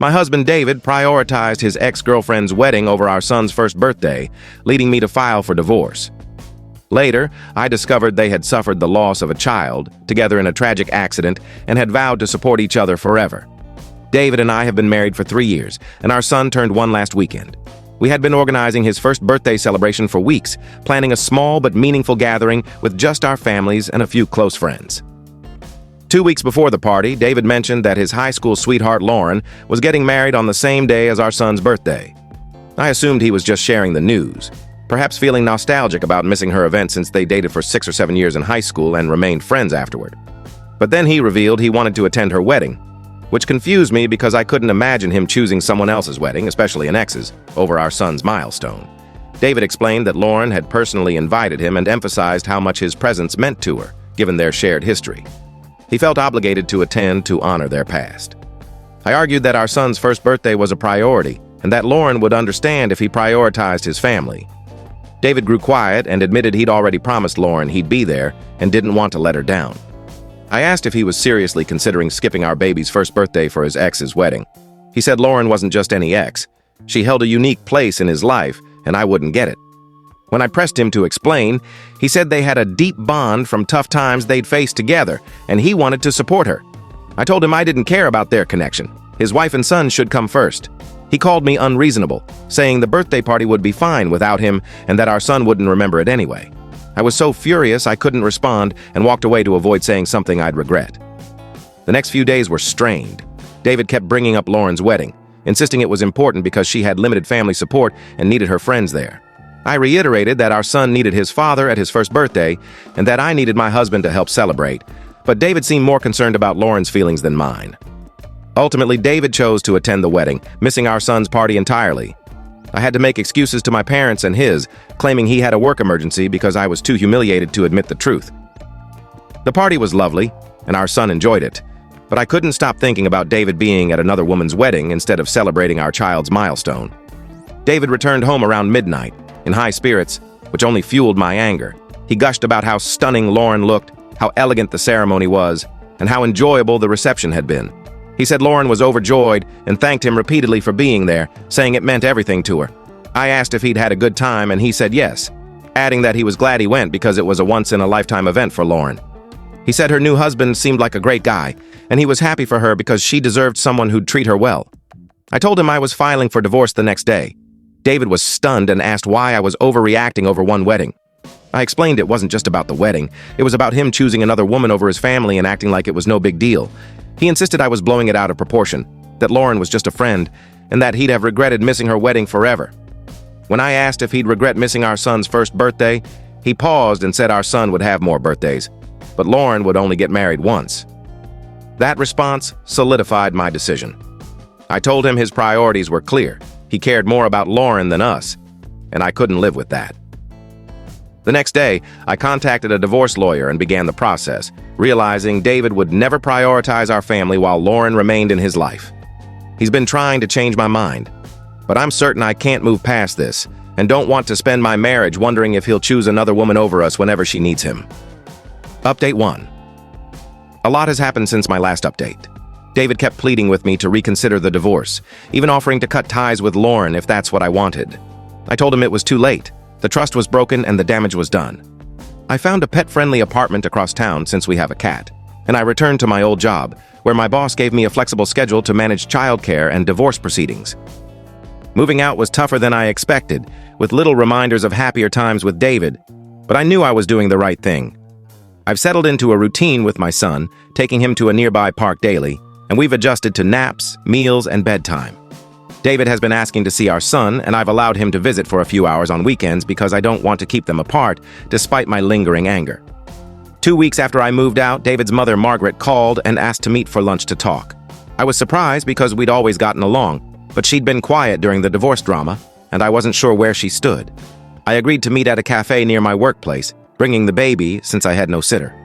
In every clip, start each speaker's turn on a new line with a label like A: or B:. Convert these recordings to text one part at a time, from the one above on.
A: My husband David prioritized his ex-girlfriend's wedding over our son's first birthday, leading me to file for divorce. Later, I discovered they had suffered the loss of a child, together in a tragic accident, and had vowed to support each other forever. David and I have been married for 3 years, and our son turned 1 last weekend. We had been organizing his first birthday celebration for weeks, planning a small but meaningful gathering with just our families and a few close friends. 2 weeks before the party, David mentioned that his high school sweetheart Lauren was getting married on the same day as our son's birthday. I assumed he was just sharing the news, perhaps feeling nostalgic about missing her event since they dated for 6 or 7 years in high school and remained friends afterward. But then he revealed he wanted to attend her wedding, which confused me because I couldn't imagine him choosing someone else's wedding, especially an ex's, over our son's milestone. David explained that Lauren had personally invited him and emphasized how much his presence meant to her, given their shared history. He felt obligated to attend to honor their past. I argued that our son's first birthday was a priority and that Lauren would understand if he prioritized his family. David grew quiet and admitted he'd already promised Lauren he'd be there and didn't want to let her down. I asked if he was seriously considering skipping our baby's first birthday for his ex's wedding. He said Lauren wasn't just any ex. She held a unique place in his life, and I wouldn't get it. When I pressed him to explain, he said they had a deep bond from tough times they'd faced together, and he wanted to support her. I told him I didn't care about their connection. His wife and son should come first. He called me unreasonable, saying the birthday party would be fine without him and that our son wouldn't remember it anyway. I was so furious I couldn't respond and walked away to avoid saying something I'd regret. The next few days were strained. David kept bringing up Lauren's wedding, insisting it was important because she had limited family support and needed her friends there. I reiterated that our son needed his father at his first birthday and that I needed my husband to help celebrate, but David seemed more concerned about Lauren's feelings than mine. Ultimately, David chose to attend the wedding, missing our son's party entirely. I had to make excuses to my parents and his, claiming he had a work emergency because I was too humiliated to admit the truth. The party was lovely, and our son enjoyed it, but I couldn't stop thinking about David being at another woman's wedding instead of celebrating our child's milestone. David returned home around midnight, in high spirits, which only fueled my anger. He gushed about how stunning Lauren looked, how elegant the ceremony was, and how enjoyable the reception had been. He said Lauren was overjoyed and thanked him repeatedly for being there, saying it meant everything to her. I asked if he'd had a good time, and he said yes, adding that he was glad he went because it was a once-in-a-lifetime event for Lauren. He said her new husband seemed like a great guy, and he was happy for her because she deserved someone who'd treat her well. I told him I was filing for divorce the next day. David was stunned and asked why I was overreacting over one wedding. I explained it wasn't just about the wedding. It was about him choosing another woman over his family and acting like it was no big deal. He insisted I was blowing it out of proportion, that Lauren was just a friend, and that he'd have regretted missing her wedding forever. When I asked if he'd regret missing our son's first birthday, he paused and said our son would have more birthdays, but Lauren would only get married once. That response solidified my decision. I told him his priorities were clear. He cared more about Lauren than us, and I couldn't live with that. The next day, I contacted a divorce lawyer and began the process, realizing David would never prioritize our family while Lauren remained in his life. He's been trying to change my mind, but I'm certain I can't move past this and don't want to spend my marriage wondering if he'll choose another woman over us whenever she needs him. Update 1. A lot has happened since my last update. David kept pleading with me to reconsider the divorce, even offering to cut ties with Lauren if that's what I wanted. I told him it was too late. The trust was broken and the damage was done. I found a pet-friendly apartment across town since we have a cat, and I returned to my old job, where my boss gave me a flexible schedule to manage childcare and divorce proceedings. Moving out was tougher than I expected, with little reminders of happier times with David, but I knew I was doing the right thing. I've settled into a routine with my son, taking him to a nearby park daily, and we've adjusted to naps, meals, and bedtime. David has been asking to see our son, and I've allowed him to visit for a few hours on weekends because I don't want to keep them apart, despite my lingering anger. 2 weeks after I moved out, David's mother, Margaret, called and asked to meet for lunch to talk. I was surprised because we'd always gotten along, but she'd been quiet during the divorce drama, and I wasn't sure where she stood. I agreed to meet at a cafe near my workplace, bringing the baby since I had no sitter.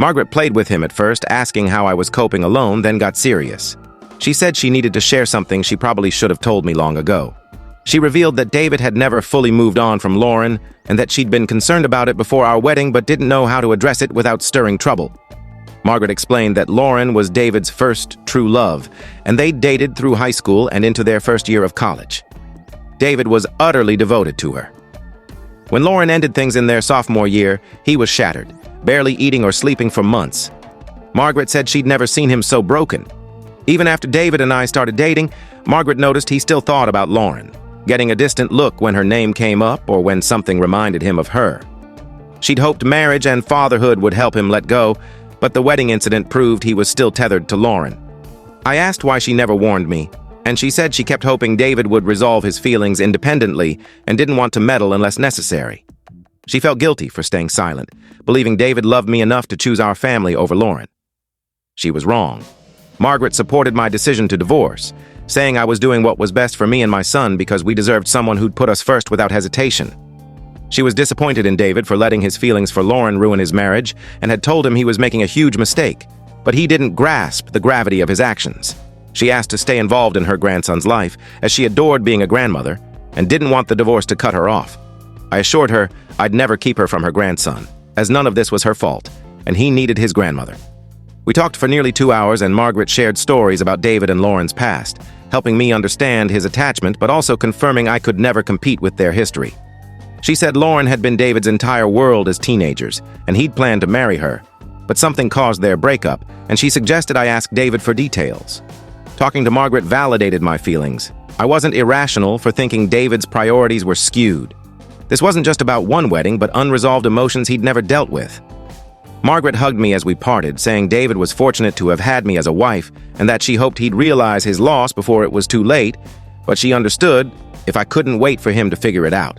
A: Margaret played with him at first, asking how I was coping alone, then got serious. She said she needed to share something she probably should have told me long ago. She revealed that David had never fully moved on from Lauren and that she'd been concerned about it before our wedding but didn't know how to address it without stirring trouble. Margaret explained that Lauren was David's first true love, and they dated through high school and into their first year of college. David was utterly devoted to her. When Lauren ended things in their sophomore year, he was shattered, barely eating or sleeping for months. Margaret said she'd never seen him so broken. Even after David and I started dating, Margaret noticed he still thought about Lauren, getting a distant look when her name came up or when something reminded him of her. She'd hoped marriage and fatherhood would help him let go, but the wedding incident proved he was still tethered to Lauren. I asked why she never warned me, and she said she kept hoping David would resolve his feelings independently and didn't want to meddle unless necessary. She felt guilty for staying silent, believing David loved me enough to choose our family over Lauren. She was wrong. Margaret supported my decision to divorce, saying I was doing what was best for me and my son because we deserved someone who'd put us first without hesitation. She was disappointed in David for letting his feelings for Lauren ruin his marriage and had told him he was making a huge mistake, but he didn't grasp the gravity of his actions. She asked to stay involved in her grandson's life, as she adored being a grandmother and didn't want the divorce to cut her off. I assured her I'd never keep her from her grandson, as none of this was her fault, and he needed his grandmother. We talked for nearly 2 hours, and Margaret shared stories about David and Lauren's past, helping me understand his attachment but also confirming I could never compete with their history. She said Lauren had been David's entire world as teenagers, and he'd planned to marry her. But something caused their breakup, and she suggested I ask David for details. Talking to Margaret validated my feelings. I wasn't irrational for thinking David's priorities were skewed. This wasn't just about one wedding, but unresolved emotions he'd never dealt with. Margaret hugged me as we parted, saying David was fortunate to have had me as a wife, and that she hoped he'd realize his loss before it was too late, but she understood if I couldn't wait for him to figure it out.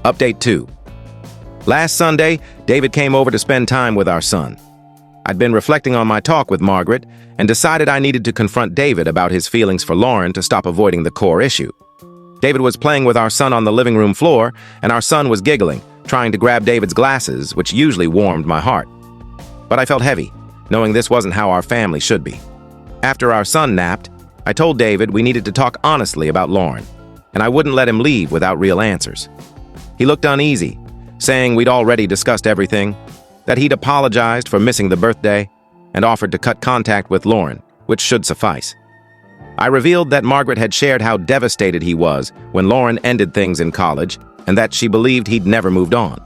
A: Update 2. Last Sunday, David came over to spend time with our son. I'd been reflecting on my talk with Margaret and decided I needed to confront David about his feelings for Lauren to stop avoiding the core issue. David was playing with our son on the living room floor, and our son was giggling, trying to grab David's glasses, which usually warmed my heart. But I felt heavy, knowing this wasn't how our family should be. After our son napped, I told David we needed to talk honestly about Lauren, and I wouldn't let him leave without real answers. He looked uneasy, saying we'd already discussed everything, that he'd apologized for missing the birthday, and offered to cut contact with Lauren, which should suffice. I revealed that Margaret had shared how devastated he was when Lauren ended things in college, and that she believed he'd never moved on.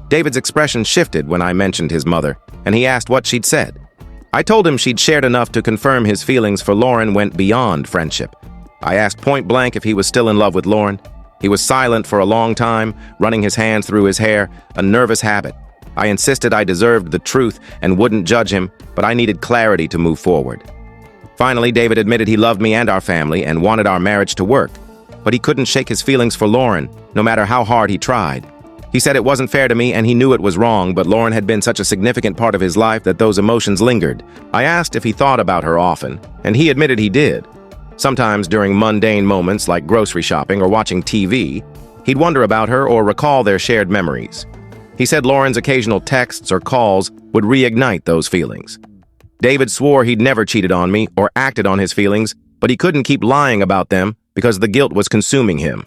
A: David's expression shifted when I mentioned his mother, and he asked what she'd said. I told him she'd shared enough to confirm his feelings for Lauren went beyond friendship. I asked point blank if he was still in love with Lauren. He was silent for a long time, running his hands through his hair, a nervous habit. I insisted I deserved the truth and wouldn't judge him, but I needed clarity to move forward. Finally, David admitted he loved me and our family and wanted our marriage to work, but he couldn't shake his feelings for Lauren, no matter how hard he tried. He said it wasn't fair to me and he knew it was wrong, but Lauren had been such a significant part of his life that those emotions lingered. I asked if he thought about her often, and he admitted he did. Sometimes during mundane moments like grocery shopping or watching TV, he'd wonder about her or recall their shared memories. He said Lauren's occasional texts or calls would reignite those feelings. David swore he'd never cheated on me or acted on his feelings, but he couldn't keep lying about them because the guilt was consuming him.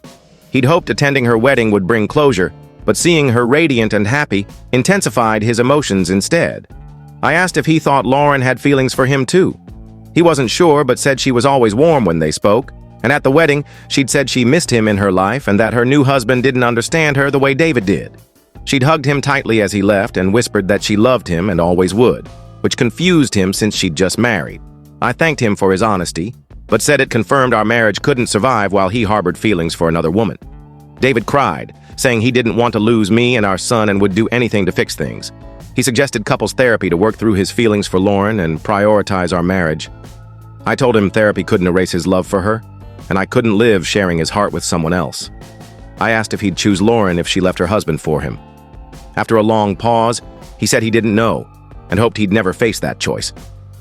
A: He'd hoped attending her wedding would bring closure, but seeing her radiant and happy intensified his emotions instead. I asked if he thought Lauren had feelings for him too. He wasn't sure, but said she was always warm when they spoke, and at the wedding, she'd said she missed him in her life and that her new husband didn't understand her the way David did. She'd hugged him tightly as he left and whispered that she loved him and always would, which confused him since she'd just married. I thanked him for his honesty, but said it confirmed our marriage couldn't survive while he harbored feelings for another woman. David cried, saying he didn't want to lose me and our son and would do anything to fix things. He suggested couples therapy to work through his feelings for Lauren and prioritize our marriage. I told him therapy couldn't erase his love for her, and I couldn't live sharing his heart with someone else. I asked if he'd choose Lauren if she left her husband for him. After a long pause, he said he didn't know, and hoped he'd never face that choice.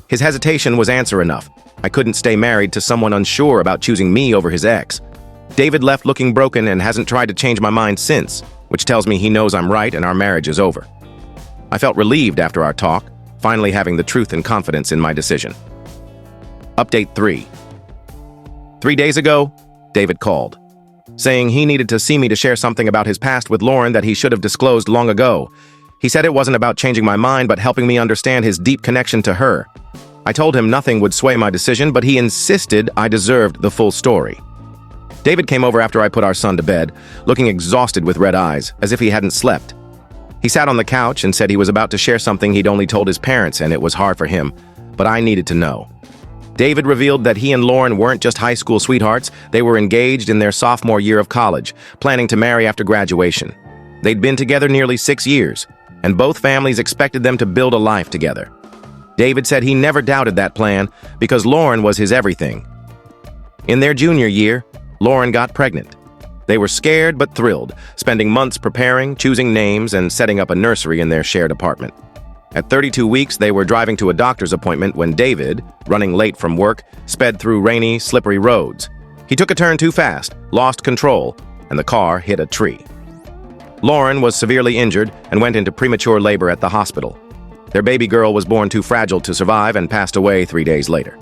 A: His hesitation was answer enough. I couldn't stay married to someone unsure about choosing me over his ex. David left looking broken and hasn't tried to change my mind since, which tells me he knows I'm right and our marriage is over. I felt relieved after our talk, finally having the truth and confidence in my decision. Update 3. 3 days ago, David called, saying he needed to see me to share something about his past with Lauren that he should have disclosed long ago. He said it wasn't about changing my mind, but helping me understand his deep connection to her. I told him nothing would sway my decision, but he insisted I deserved the full story. David came over after I put our son to bed, looking exhausted with red eyes, as if he hadn't slept. He sat on the couch and said he was about to share something he'd only told his parents, and it was hard for him, but I needed to know. David revealed that he and Lauren weren't just high school sweethearts, they were engaged in their sophomore year of college, planning to marry after graduation. They'd been together nearly 6 years, and both families expected them to build a life together. David said he never doubted that plan because Lauren was his everything. In their junior year, Lauren got pregnant. They were scared but thrilled, spending months preparing, choosing names, and setting up a nursery in their shared apartment. At 32 weeks, they were driving to a doctor's appointment when David, running late from work, sped through rainy, slippery roads. He took a turn too fast, lost control, and the car hit a tree. Lauren was severely injured and went into premature labor at the hospital. Their baby girl was born too fragile to survive and passed away 3 days later.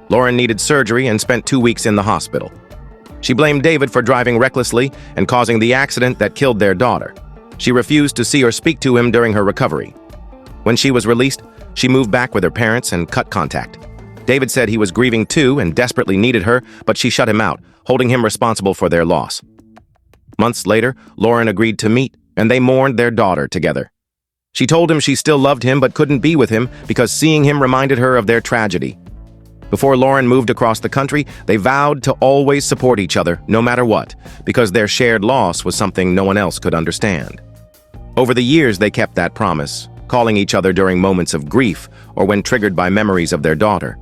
A: Lauren needed surgery and spent 2 weeks in the hospital. She blamed David for driving recklessly and causing the accident that killed their daughter. She refused to see or speak to him during her recovery. When she was released, she moved back with her parents and cut contact. David said he was grieving too and desperately needed her, but she shut him out, holding him responsible for their loss. Months later, Lauren agreed to meet, and they mourned their daughter together. She told him she still loved him but couldn't be with him because seeing him reminded her of their tragedy. Before Lauren moved across the country, they vowed to always support each other, no matter what, because their shared loss was something no one else could understand. Over the years, they kept that promise, calling each other during moments of grief or when triggered by memories of their daughter.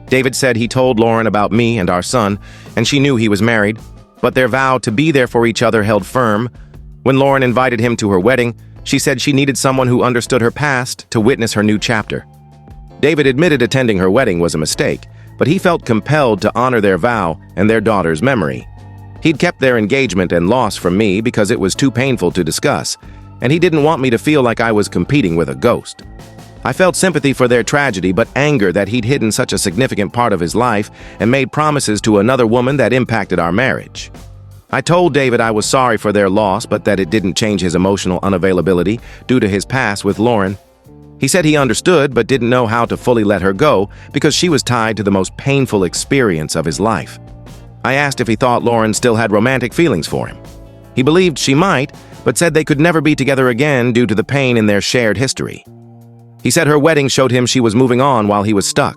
A: David said he told Lauren about me and our son, and she knew he was married, but their vow to be there for each other held firm. When Lauren invited him to her wedding, she said she needed someone who understood her past to witness her new chapter. David admitted attending her wedding was a mistake, but he felt compelled to honor their vow and their daughter's memory. He'd kept their engagement and loss from me because it was too painful to discuss, and he didn't want me to feel like I was competing with a ghost. I felt sympathy for their tragedy, but anger that he'd hidden such a significant part of his life and made promises to another woman that impacted our marriage. I told David I was sorry for their loss, but that it didn't change his emotional unavailability due to his past with Lauren. He said he understood but didn't know how to fully let her go because she was tied to the most painful experience of his life. I asked if he thought Lauren still had romantic feelings for him. He believed she might, but said they could never be together again due to the pain in their shared history. He said her wedding showed him she was moving on while he was stuck,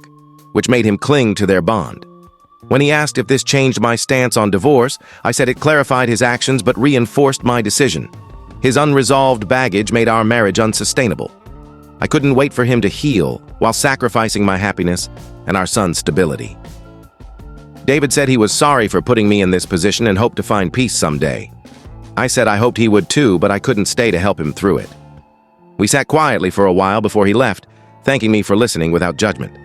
A: which made him cling to their bond. When he asked if this changed my stance on divorce, I said it clarified his actions but reinforced my decision. His unresolved baggage made our marriage unsustainable. I couldn't wait for him to heal while sacrificing my happiness and our son's stability. David said he was sorry for putting me in this position and hoped to find peace someday. I said I hoped he would too, but I couldn't stay to help him through it. We sat quietly for a while before he left, thanking me for listening without judgment.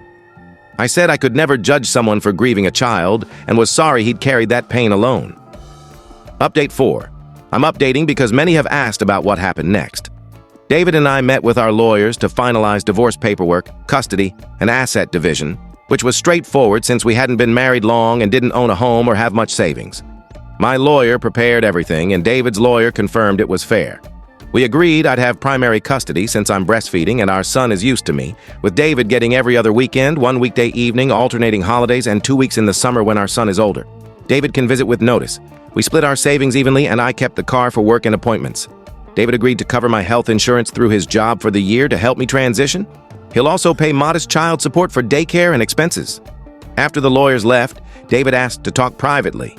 A: I said I could never judge someone for grieving a child and was sorry he'd carried that pain alone. Update 4. I'm updating because many have asked about what happened next. David and I met with our lawyers to finalize divorce paperwork, custody, and asset division, which was straightforward since we hadn't been married long and didn't own a home or have much savings. My lawyer prepared everything, and David's lawyer confirmed it was fair. We agreed I'd have primary custody since I'm breastfeeding and our son is used to me, with David getting every other weekend, 1 weekday evening, alternating holidays, and 2 weeks in the summer when our son is older. David can visit with notice. We split our savings evenly, and I kept the car for work and appointments. David agreed to cover my health insurance through his job for the year to help me transition. He'll also pay modest child support for daycare and expenses. After the lawyers left, David asked to talk privately.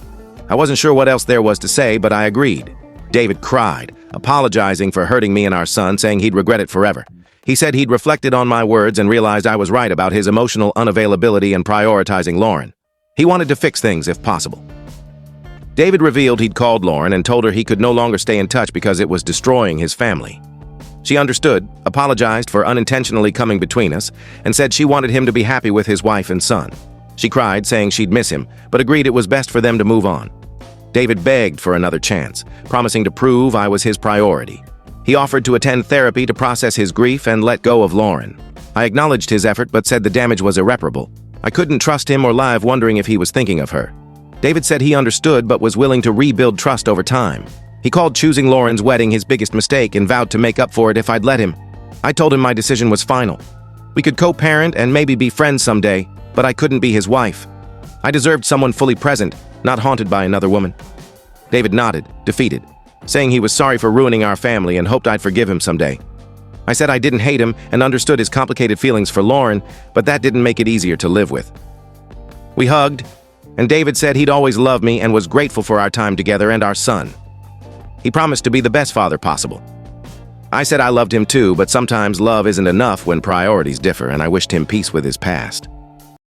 A: I wasn't sure what else there was to say, but I agreed. David cried, apologizing for hurting me and our son, saying he'd regret it forever. He said he'd reflected on my words and realized I was right about his emotional unavailability and prioritizing Lauren. He wanted to fix things if possible. David revealed he'd called Lauren and told her he could no longer stay in touch because it was destroying his family. She understood, apologized for unintentionally coming between us, and said she wanted him to be happy with his wife and son. She cried, saying she'd miss him, but agreed it was best for them to move on. David begged for another chance, promising to prove I was his priority. He offered to attend therapy to process his grief and let go of Lauren. I acknowledged his effort but said the damage was irreparable. I couldn't trust him or lie wondering if he was thinking of her. David said he understood but was willing to rebuild trust over time. He called choosing Lauren's wedding his biggest mistake and vowed to make up for it if I'd let him. I told him my decision was final. We could co-parent and maybe be friends someday, but I couldn't be his wife. I deserved someone fully present, not haunted by another woman. David nodded, defeated, saying he was sorry for ruining our family and hoped I'd forgive him someday. I said I didn't hate him and understood his complicated feelings for Lauren, but that didn't make it easier to live with. We hugged, and David said he'd always loved me and was grateful for our time together and our son. He promised to be the best father possible. I said I loved him too, but sometimes love isn't enough when priorities differ, and I wished him peace with his past.